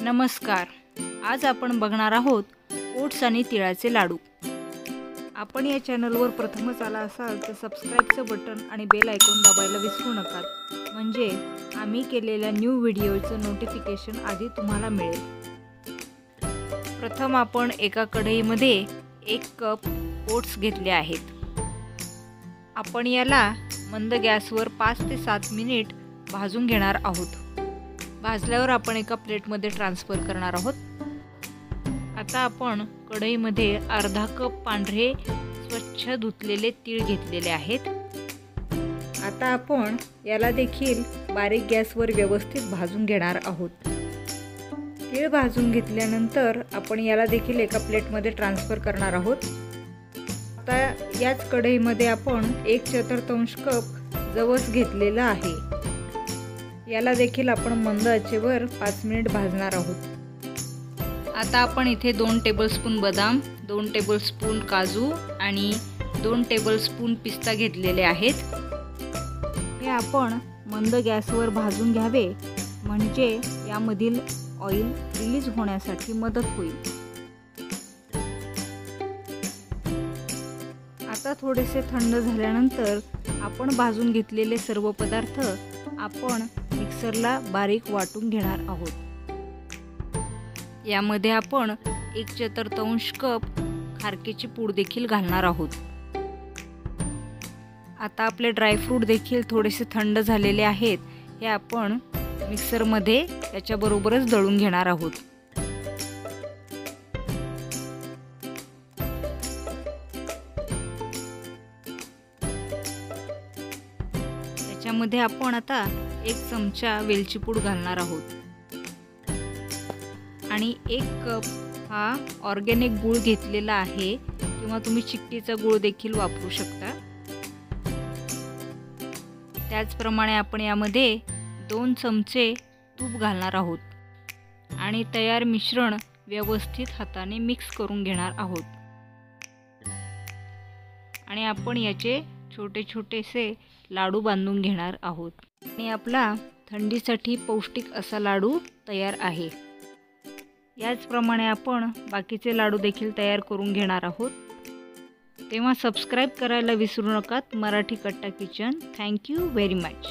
नमस्कार. आज आपण बघणार आहोत ओट्स आणि तिळाचे लाडू. आपण या चॅनलवर प्रथमच आला असाल तर सबस्क्राईबचं बटन आणि बेल आयकॉन दाबायला विसरू नका, म्हणजे आम्ही केलेल्या न्यू व्हिडिओचं नोटिफिकेशन आधी तुम्हाला मिळेल. प्रथम आपण एका कढईमध्ये 1 कप ओट्स घेतले आहेत. आपण याला मंद गॅसवर 5 ते 7 मिनिट भाजून घेणार आहोत. भाजल्यावर आपण एका प्लेटमध्ये ट्रान्सफर करणार आहोत. आता आपण कढईमध्ये अर्धा कप पांढरे स्वच्छ धुतलेले तीळ घेतलेले आहेत. आता आपण याला देखील बारीक गॅसवर व्यवस्थित भाजून घेणार आहोत. तीळ भाजून घेतल्यानंतर आपण याला देखील एका प्लेटमध्ये ट्रान्सफर करणार आहोत. आता याच कढईमध्ये आपण 1/4 कप जवस घेतलेला आहे. याला देखील आपण मंद आचेवर 5 मिनिट भाजणार आहोत. आता आपण इथे 2 टेबलस्पून बदाम, 2 टेबलस्पून काजू आणि 2 टेबलस्पून पिस्ता घेतलेले आहेत. हे आपण मंद गॅसवर भाजून घ्यावे, म्हणजे यामधील ऑइल रिलीज होण्यासाठी मदत होईल. आता थोडेसे थंड झाल्यानंतर आपण भाजून घेतलेले सर्व पदार्थ आपण मिक्सरला बारीक वाटून घेणार आहोत. यामध्ये आपण 1/4 कप खारकेची पूड देखील घालणार आहोत. आता आपले ड्रायफ्रूट देखील थोडेसे थंड झालेले आहेत. हे आपण मिक्सरमध्ये त्याच्याबरोबरच दळून घेणार आहोत. त्याच्यामध्ये आपण आता 1 चमचा वेलची पूड घालणार आहोत आणि 1 कप हा ऑर्गॅनिक गूळ घेतलेला आहे, किंवा तुम्ही चिक्कीचा गूळ देखील वापरू शकता. त्याचप्रमाणे आपण यामध्ये 2 चमचे तूप घालणार आहोत आणि तयार मिश्रण व्यवस्थित हाताने मिक्स करून घेणार आहोत. आणि आपण याचे छोटे छोटेसे लाडू बांधून घेणार आहोत. आणि आपला थंडीसाठी पौष्टिक असा लाडू तयार आहे. याचप्रमाणे आपण बाकीचे लाडू देखील तयार करून घेणार आहोत. तेव्हा सबस्क्राईब करायला विसरू नका. मराठी कट्टा किचन. Thank you very much.